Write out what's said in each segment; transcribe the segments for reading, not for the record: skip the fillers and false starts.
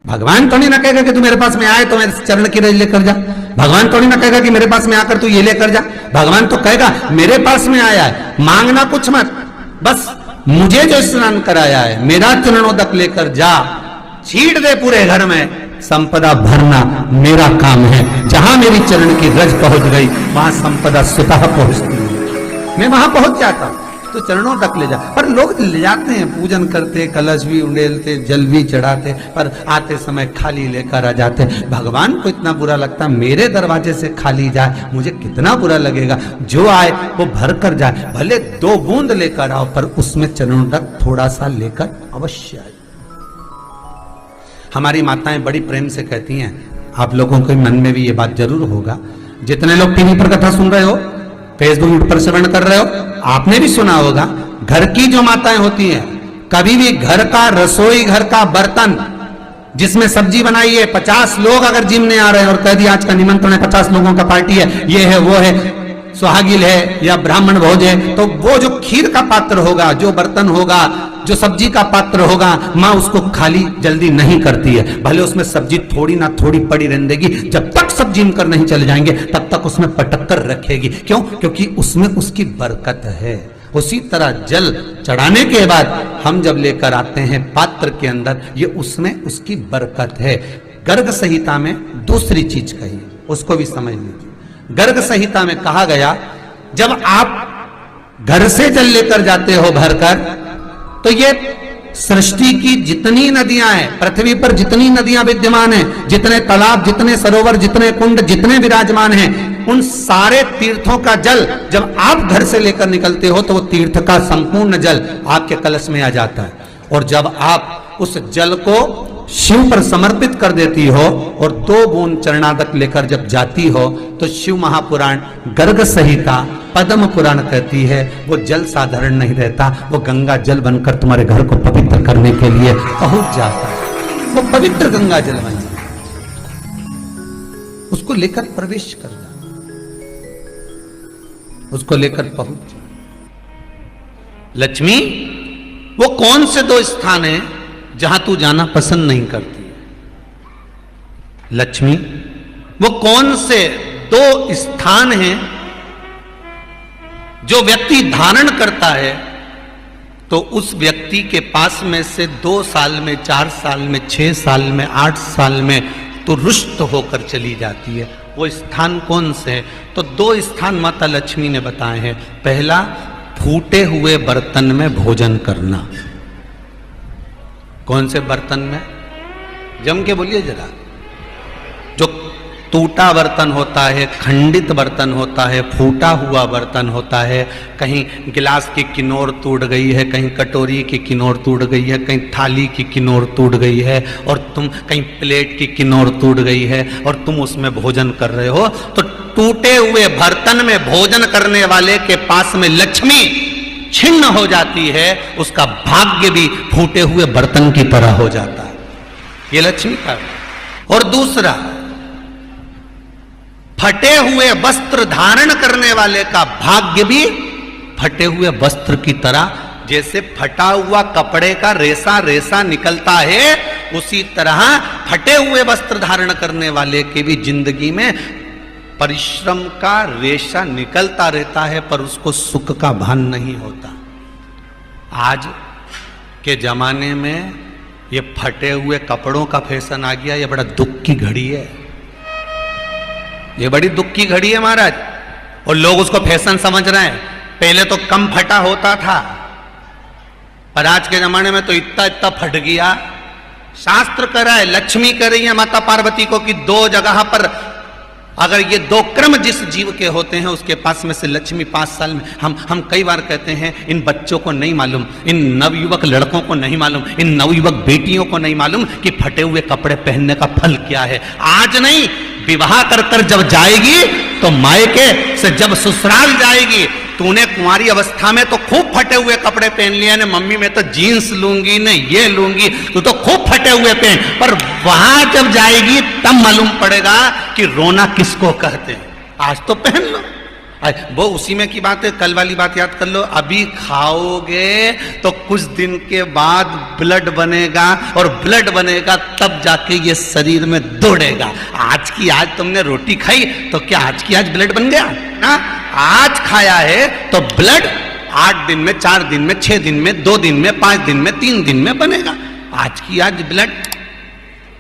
भगवान थोड़ी ना कहेगा कि तू मेरे पास में आए तो मेरे चरण की रज लेकर जा। भगवान थोड़ी ना कहेगा कि मेरे पास में आकर तू ये लेकर जा। भगवान तो कहेगा मेरे पास में आया है, मांगना कुछ मत, बस मुझे जो स्नान कराया है मेरा चरणोदक लेकर जा, छीट दे पूरे घर में, संपदा भरना मेरा काम है। जहां मेरी चरण की रज पहुंच गई वहां संपदा स्वतः पहुंचती है, मैं वहां पहुंच जाता हूं। तो चरणों तक ले जा, पर लोग ले जाते हैं, पूजन करते, कलश भी उंडेलते, जल भी चढ़ाते, पर आते समय खाली लेकर आ जाते। भगवान को इतना बुरा लगता, मेरे दरवाजे से खाली जाए मुझे कितना बुरा लगेगा, जो आए वो भर कर जाए, भले 2 बूंद लेकर आओ पर उसमें चरणों तक थोड़ा सा लेकर अवश्य आए। हमारी माताएं बड़ी प्रेम से कहती हैं, आप लोगों के मन में भी ये बात जरूर होगा, जितने लोग टीवी पर कथा सुन रहे हो, फेसबुक पर श्रवण कर रहे हो, आपने भी सुना होगा, घर की जो माताएं होती हैं, कभी भी घर का रसोई घर का बर्तन जिसमें सब्जी बनाई है, 50 लोग अगर जिमने आ रहे हैं और कह दिया आज का निमंत्रण है, 50 लोगों का पार्टी है, ये है वो है, सुहागिल है या ब्राह्मण भोज है, तो वो जो खीर का पात्र होगा, जो बर्तन होगा, जो सब्जी का पात्र होगा, माँ उसको खाली जल्दी नहीं करती है, भले उसमें सब्जी थोड़ी ना थोड़ी पड़ी रहने देगी, जब तक सब जिम कर नहीं चले जाएंगे तब तक उसमें पटक कर रखेगी। क्यों? क्योंकि उसमें उसकी बरकत है। उसी तरह जल चढ़ाने के बाद हम जब लेकर आते हैं पात्र के अंदर, ये उसमें उसकी बरकत है। गर्ग संहिता में दूसरी चीज कही, उसको भी समझ लीजिए। गर्ग संहिता में कहा गया, जब आप घर से जल लेकर जाते हो भरकर, तो ये सृष्टि की जितनी नदियां हैं, पृथ्वी पर जितनी नदियां विद्यमान हैं, जितने तालाब, जितने सरोवर, जितने कुंड, जितने विराजमान हैं, उन सारे तीर्थों का जल जब आप घर से लेकर निकलते हो तो वो तीर्थ का संपूर्ण जल आपके कलश में आ जाता है। और जब आप उस जल को शिव पर समर्पित कर देती हो और 2 बूंद चरणादक लेकर जब जाती हो, तो शिव महापुराण, गर्ग संहिता, पद्म पुराण कहती है वो जल साधारण नहीं रहता, वो गंगा जल बनकर तुम्हारे घर को पवित्र करने के लिए पहुंच जाता है। वो पवित्र गंगा जल बन जाता, उसको लेकर प्रवेश कर जा, उसको लेकर पहुंच जा। लक्ष्मी, वो कौन से 2 स्थान हैं जहां तू जाना पसंद नहीं करती है? लक्ष्मी, वो कौन से 2 स्थान हैं जो व्यक्ति धारण करता है तो उस व्यक्ति के पास में से 2 साल में, 4 साल में, 6 साल में, 8 साल में तो रुष्ट होकर चली जाती है? वो स्थान कौन से है? तो 2 स्थान माता लक्ष्मी ने बताए हैं। पहला, फूटे हुए बर्तन में भोजन करना। कौन से बर्तन में? जम के बोलिए जरा। जो टूटा बर्तन होता है, खंडित बर्तन होता है, फूटा हुआ बर्तन होता है, कहीं गिलास की किनोर टूट गई है, कहीं कटोरी की किनोर टूट गई है, कहीं थाली की किनोर टूट गई है, और तुम कहीं प्लेट की किनोर टूट गई है और तुम उसमें भोजन कर रहे हो, तो टूटे हुए बर्तन में भोजन करने वाले के पास में लक्ष्मी छिन्न हो जाती है, उसका भाग्य भी फूटे हुए बर्तन की तरह हो जाता है। ये लक्ष्मी का। और दूसरा, फटे हुए वस्त्र धारण करने वाले का भाग्य भी फटे हुए वस्त्र की तरह, जैसे फटा हुआ कपड़े का रेसा रेसा निकलता है, उसी तरह फटे हुए वस्त्र धारण करने वाले के भी जिंदगी में परिश्रम का रेशा निकलता रहता है, पर उसको सुख का भान नहीं होता। आज के जमाने में ये फटे हुए कपड़ों का फैशन आ गया, ये बड़ा दुख की घड़ी है, ये बड़ी दुख की घड़ी है महाराज। और लोग उसको फैशन समझ रहे हैं। पहले तो कम फटा होता था, पर आज के जमाने में तो इतना इतना फट गया। शास्त्र कह रहा है, लक्ष्मी कह रही है माता पार्वती को कि 2 जगह पर अगर ये 2 क्रम जिस जीव के होते हैं उसके पास में से लक्ष्मी 5 साल में, हम कई बार कहते हैं इन बच्चों को नहीं मालूम, इन नवयुवक लड़कों को नहीं मालूम, इन नवयुवक बेटियों को नहीं मालूम कि फटे हुए कपड़े पहनने का फल क्या है। आज नहीं, विवाह कर कर जब जाएगी तो मायके से जब ससुराल जाएगी, तूने कुंवारी अवस्था में तो खूब फटे हुए कपड़े पहन लिए, ना मम्मी मैं तो जीन्स लूंगी, न ये लूंगी, तू तो खूब फटे हुए पहन, पर वहां जब जाएगी तब मालूम पड़ेगा कि रोना किसको कहते हैं। आज तो पहन लो, वो उसी में की बात है, कल वाली बात याद कर लो। अभी खाओगे तो कुछ दिन के बाद ब्लड बनेगा, और ब्लड बनेगा तब जाके ये शरीर में दौड़ेगा। आज की आज तुमने रोटी खाई तो क्या आज की आज ब्लड बन गया ना? आज खाया है तो ब्लड 8 दिन में, 4 दिन में, 6 दिन में, 2 दिन में, 5 दिन में, 3 दिन में बनेगा। आज की आज ब्लड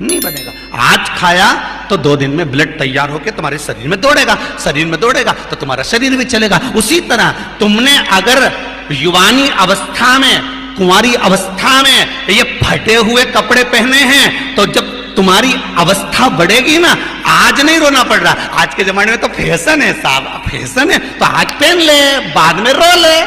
नहीं बनेगा। आज खाया तो 2 दिन में ब्लड तैयार होकर तुम्हारे शरीर में दौड़ेगा, शरीर में दौड़ेगा तो तुम्हारा शरीर भी चलेगा। उसी तरह तुमने अगर युवानी अवस्था में, कुंवारी अवस्था में ये फटे हुए कपड़े पहने हैं, तो जब तुम्हारी अवस्था बढ़ेगी ना, आज नहीं रोना पड़ रहा। आज के जमाने में तो फैशन है साहब, फैशन है तो आज पहन ले, बाद में रो ले।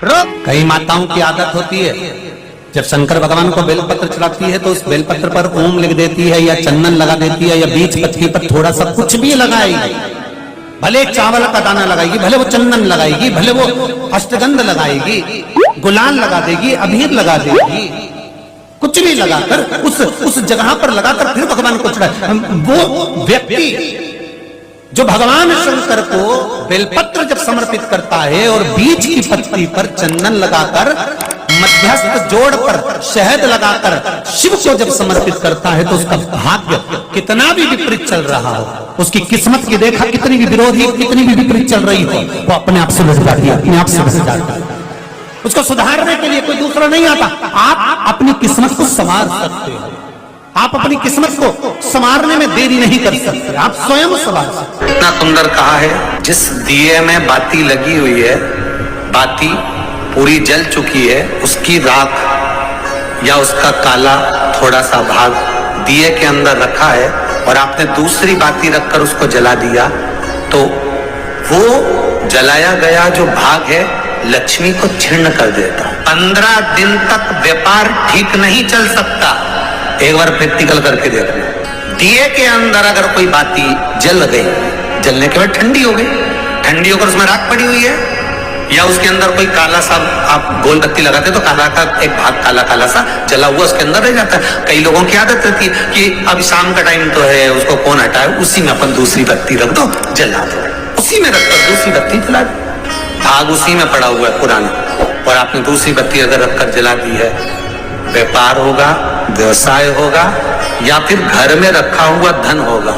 रो। कई माताओं की आदत होती है, जब शंकर भगवान को बेलपत्र चढ़ाती है तो उस बेलपत्र पर ओम लिख देती है, या चंदन लगा देती है, या बीच पत्ती पर थोड़ा सा कुछ भी लगाएगी। भले चावल का दाना लगाएगी, भले वो चंदन लगाएगी, भले वो अष्टगंध लगाएगी, गुलाल लगा देगी, अबीर लगा देगी, कुछ भी लगाकर उस जगह पर लगाकर फिर भगवान को चढ़ाए। वो व्यक्ति जो भगवान शंकर को बेलपत्र जब समर्पित करता है और बीच की पत्ती पर चंदन लगाकर, मध्यस्थ जोड़ पर शहद लगाकर शिव को जब समर्पित करता है, तो उसका भाग्य कितना भी विपरीत चल रहा हो, उसकी किस्मत की देखा कितनी भी विरोधी, कितनी भी विपरीत चल रही हो, वो अपने आप से बच जाती है, अपने आप से बच जाती है। उसको सुधारने के लिए कोई दूसरा नहीं आता। आप अपनी किस्मत को संवार सकते हो, आप अपनी किस्मत को संवारने में देरी नहीं कर सकते, आप स्वयं संवार सकते। इतना सुंदर कहा है, जिस दिए में बाती लगी हुई है, बाती पूरी जल चुकी है, उसकी राख या उसका काला थोड़ा सा भाग दिए के अंदर रखा है, और आपने दूसरी बाती रखकर उसको जला दिया, तो वो जलाया गया जो भाग है लक्ष्मी को छीर्ण कर देता। 15 दिन तक व्यापार ठीक नहीं चल सकता। एक बार प्रैक्टिकल करके देखना। दिए के अंदर अगर कोई बाती जल गई, जलने के बाद ठंडी हो गई, ठंडी होकर उसमें राख पड़ी हुई है, या उसके अंदर कोई काला सा, आप गोल बत्ती लगाते तो काला का एक भाग काला काला सा जला हुआ उसके अंदर रह जाता है। कई लोगों की आदत रहती है कि अब शाम का टाइम तो है, उसको कौन हटाए, उसी में अपन दूसरी बत्ती रख दो, जला दो, उसी में रखकर दूसरी बत्ती जला दो, भाग उसी में पड़ा हुआ है पुराना, और आपने दूसरी बत्ती अगर रखकर जला दी है, व्यापार होगा, व्यवसाय होगा, या फिर घर में रखा हुआ धन होगा,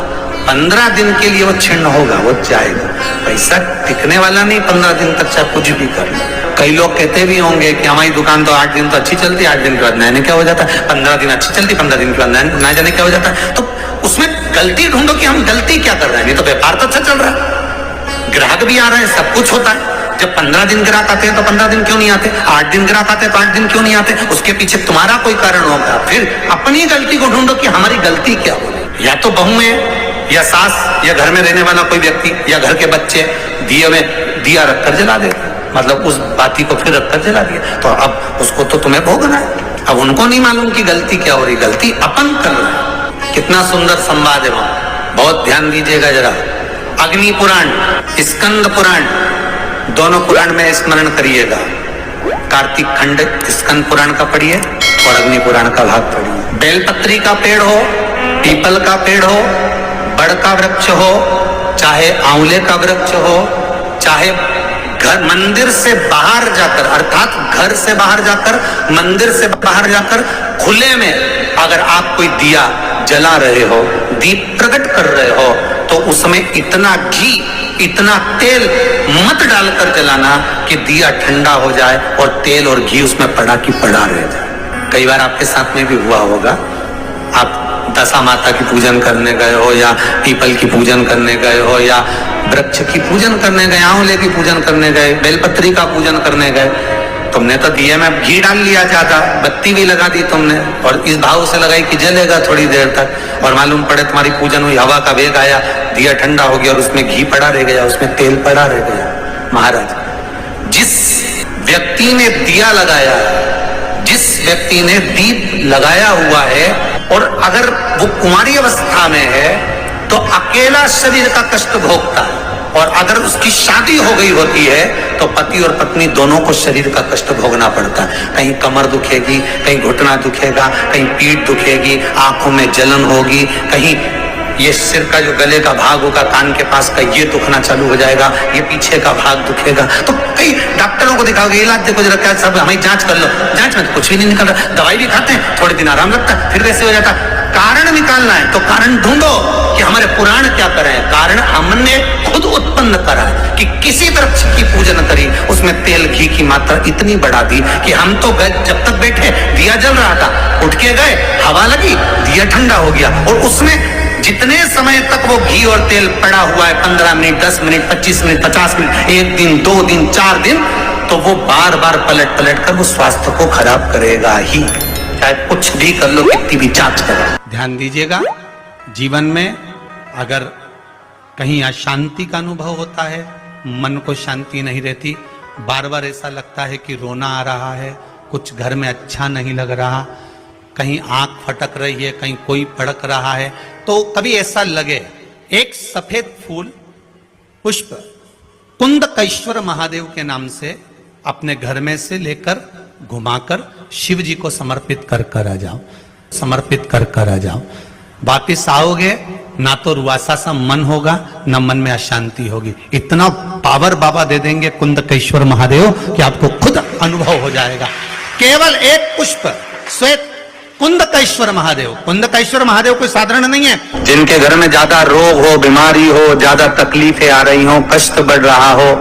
15 दिन के लिए वो छिन्न होगा, वो जाएगा। पैसा टिकने वाला नहीं 15 दिन तक, चाहे कुछ भी कर लो। कई लोग कहते भी होंगे कि हमारी दुकान तो 8 दिन तो अच्छी चलती, 8 दिन के बाद नया क्या हो जाता है, 15 दिन अच्छी चलती, 15 दिन के बाद नया जाने क्या हो जाता है। तो उसमें गलती ढूंढो कि हम गलती क्या कर रहे हैं। नहीं तो व्यापार तो अच्छा चल रहा है, ग्राहक भी आ रहे हैं, सब कुछ होता है। जब 15 दिन ग्राहक आते हैं तो 15 दिन क्यों नहीं आते, 8 दिन ग्राहक आते हैं तो 8 दिन क्यों नहीं आते, उसके पीछे तुम्हारा कोई कारण होगा। फिर अपनी गलती को ढूंढो कि हमारी गलती क्या हो। या तो बहू है, या सास, या घर में रहने वाला कोई व्यक्ति, या घर के बच्चे दिए में दिया रखकर जला देते, मतलब उस बाती को फिर रखकर जला दिया, तो अब उसको तो तुम्हें भोगना है। अब उनको नहीं मालूम कि गलती क्या हो रही, गलती अपन कर रहे हैं। कितना सुंदर संवाद है वहां, बहुत ध्यान दीजिएगा जरा। अग्नि पुराण, स्कंद पुराण, दोनों पुराण में स्मरण करिएगा। कार्तिक खंड स्कंद पुराण का पढ़िए और अग्नि पुराण का भाग पढ़िए। बेलपत्री का पेड़ हो, पीपल का पेड़ हो, बड़ का वृक्ष हो, चाहे आंवले का वृक्ष हो, चाहे घर मंदिर से बाहर जाकर, अर्थात घर से बाहर जाकर, मंदिर से बाहर जाकर खुले में अगर आप कोई दिया जला रहे हो, दीप प्रकट कर रहे हो, तो उसमें इतना घी, इतना तेल मत डालकर जलाना कि दिया ठंडा हो जाए और तेल और घी उसमें पड़ा की पड़ा रह जाए। कई बार आपके साथ में भी हुआ होगा, आप दशा माता की पूजन करने गए हो, या पीपल की पूजन करने गए हो, या वृक्ष की पूजन करने गए, आंवले की पूजन करने गए, बेलपत्री का पूजन करने गए, तुमने तो दिए में घी डाल लिया ज्यादा, बत्ती भी लगा दी तुमने, और इस भाव से लगाई कि जलेगा थोड़ी देर तक, और मालूम पड़े तुम्हारी पूजन हुई, हवा का वेग आया, दिया ठंडा हो गया और उसमें घी पड़ा रह गया, उसमें तेल पड़ा रह गया। महाराज, जिस व्यक्ति ने दिया लगाया, जिस व्यक्ति ने दीप लगाया हुआ है, और अगर वो कुंवारी अवस्था में है तो अकेला शरीर का कष्ट भोगता है, और अगर उसकी शादी हो गई होती है तो पति और पत्नी दोनों को शरीर का कष्ट भोगना पड़ता है। कहीं कमर दुखेगी, कहीं घुटना दुखेगा, कहीं पीठ दुखेगी, आंखों में जलन होगी, कहीं ये सिर का जो गले का भाग होगा, कान के पास का, ये दुखना चालू हो जाएगा, ये पीछे का भाग दुखेगा। तो कई डॉक्टरों को दिखाओगे, इलाज देखो जरा क्या, सब हमें जांच कर लो, जांच में तो कुछ भी नहीं निकल रहा, दवाई भी खाते हैं, थोड़े दिन आराम लगता है, फिर वैसे हो जाता है। कारण निकालना है तो कारण ढूंढो कि हमारे पुराण क्या करे हैं। कारण हमने खुद उत्पन्न करा है कि किसी वृक्ष की पूजन करी, उसमें तेल घी की मात्रा इतनी बढ़ा दी कि हम तो जब तक बैठे दिया जल रहा था, उठ के गए, हवा लगी, दिया ठंडा हो गया, और उसमें जितने समय तक वो घी और तेल पड़ा हुआ है, 15 मिनट, 10 मिनट, 25 मिनट, 50 मिनट, 1 दिन, 2 दिन, 4 दिन, तो वो बार बार पलट पलट कर वो स्वास्थ्य को खराब करेगा ही, चाहे कुछ भी कर लो, कितनी भी जांच करो। ध्यान दीजिएगा, जीवन में अगर कहीं अशांति का अनुभव होता है, मन को शांति नहीं रहती, बार बार ऐसा लगता है कि रोना आ रहा है, कुछ घर में अच्छा नहीं लग रहा, कहीं आंख फटक रही है, कहीं कोई फड़क रहा है, तो कभी ऐसा लगे, एक सफेद फूल पुष्प कुंदकेश्वर महादेव के नाम से अपने घर में से लेकर घुमाकर शिव जी को समर्पित कर कर आ जाओ, समर्पित कर कर आ जाओ। वापिस आओगे ना तो रुआसा सा मन होगा, ना मन में अशांति होगी। इतना पावर बाबा दे देंगे कुंदकेश्वर महादेव कि आपको खुद अनुभव हो जाएगा। केवल एक पुष्प, श्वेत कुंदकेश्वर महादेव। कुंदकेश्वर महादेव कोई साधारण नहीं है। जिनके घर में ज्यादा रोग हो, बीमारी हो, ज्यादा तकलीफें आ रही हो, कष्ट बढ़ रहा हो,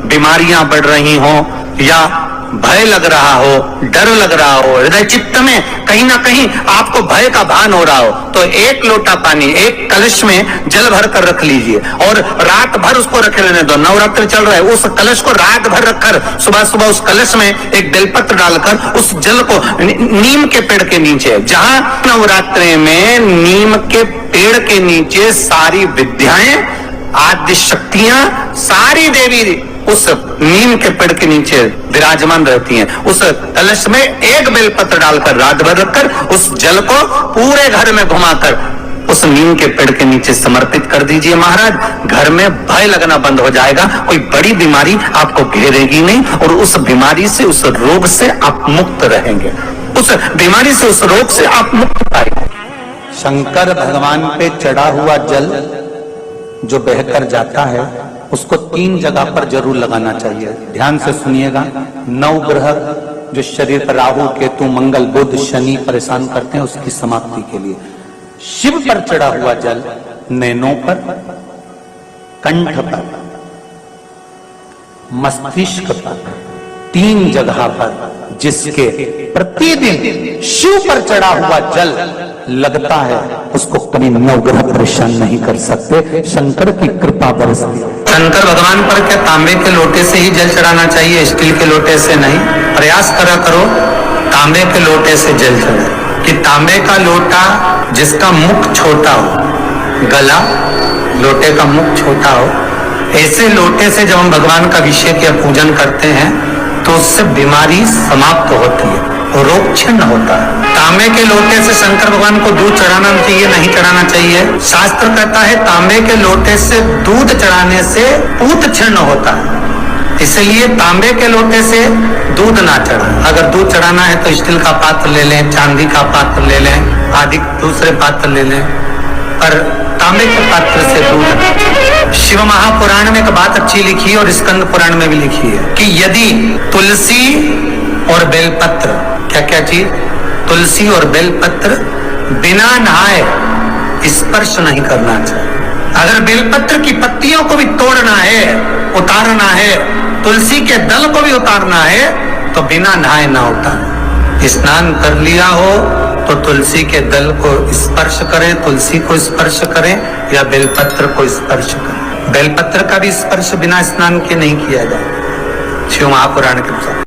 बीमारियां बढ़ रही हो, या भय लग रहा हो, डर लग रहा हो, हृदय चित्त में कहीं ना कहीं आपको भय का भान हो रहा हो, तो एक लोटा पानी एक कलश में जल भर कर रख लीजिए और रात भर उसको रखे रहने दो। नवरात्र चल रहा है, उस कलश को रात भर रखकर सुबह सुबह उस कलश में एक बेलपत्र डालकर उस जल को नीम के पेड़ के नीचे, जहां नवरात्रि में नीम के पेड़ के नीचे सारी विद्याएं, आद्य शक्तियां, सारी देवी उस नीम के पेड़ के नीचे विराजमान रहती हैं। उस कलश में एक बेलपत्र डालकर रात भर रखकर उस जल को पूरे घर में घुमाकर उस नीम के पेड़ के नीचे समर्पित कर दीजिए महाराज। घर में भय लगना बंद हो जाएगा, कोई बड़ी बीमारी आपको घेरेगी नहीं और उस बीमारी से, उस रोग से आप मुक्त रहेंगे, उस बीमारी से, उस रोग से आप मुक्त पाएंगे। शंकर भगवान पे चढ़ा हुआ जल जो बहकर जाता है उसको 3 जगह पर जरूर लगाना चाहिए। ध्यान से सुनिएगा। 9 ग्रह जो शरीर पर राहु, केतु, मंगल, बुध, शनि परेशान करते हैं, उसकी समाप्ति के लिए शिव पर चढ़ा हुआ जल नैनों पर, कंठ पर, मस्तिष्क पर, 3 जगह पर, जिसके प्रतिदिन शिव पर चढ़ा हुआ जल लगता है उसको कभी 9 ग्रह परेशान नहीं कर सकते। शंकर की कृपा बरसती। शंकर भगवान पर क्या तांबे के लोटे से ही जल चढ़ाना चाहिए, स्टील के लोटे से नहीं? प्रयास करा करो तांबे के लोटे से जल चढ़े, कि तांबे का लोटा जिसका मुख छोटा हो, गला लोटे का मुख छोटा हो, ऐसे लोटे से जब हम भगवान का अभिषेक या पूजन करते हैं तो उससे बीमारी समाप्त होती है, रोग छिन्न होता है। तांबे के लोटे से शंकर भगवान को दूध चढ़ाना चाहिए, नहीं चढ़ाना चाहिए? शास्त्र कहता है तांबे के लोटे से दूध चढ़ाने से पूत छिन्न होता है, इसलिए तांबे के लोटे से दूध ना चढ़ाएं। अगर दूध चढ़ाना है तो स्टील का पात्र ले लें, चांदी का पात्र ले लें, आदि दूसरे पात्र ले लें, पर तांबे के पात्र से दूध। शिव महापुराण में एक बात अच्छी लिखी है और स्कंद पुराण में भी लिखी है कि यदि तुलसी और बेलपत्र, क्या क्या चीज, तुलसी और बेलपत्र बिना नहाए स्पर्श नहीं करना चाहिए। अगर बेलपत्र की पत्तियों को भी तोड़ना है, उतारना है, तुलसी के दल को भी उतारना है तो बिना नहाए ना उतारें। स्नान कर लिया हो तो तुलसी के दल को स्पर्श करें, तुलसी को स्पर्श करें या बेलपत्र को स्पर्श करें। बेलपत्र का भी स्पर्श बिना स्नान के नहीं किया जाए शिव महापुराण के अनुसार।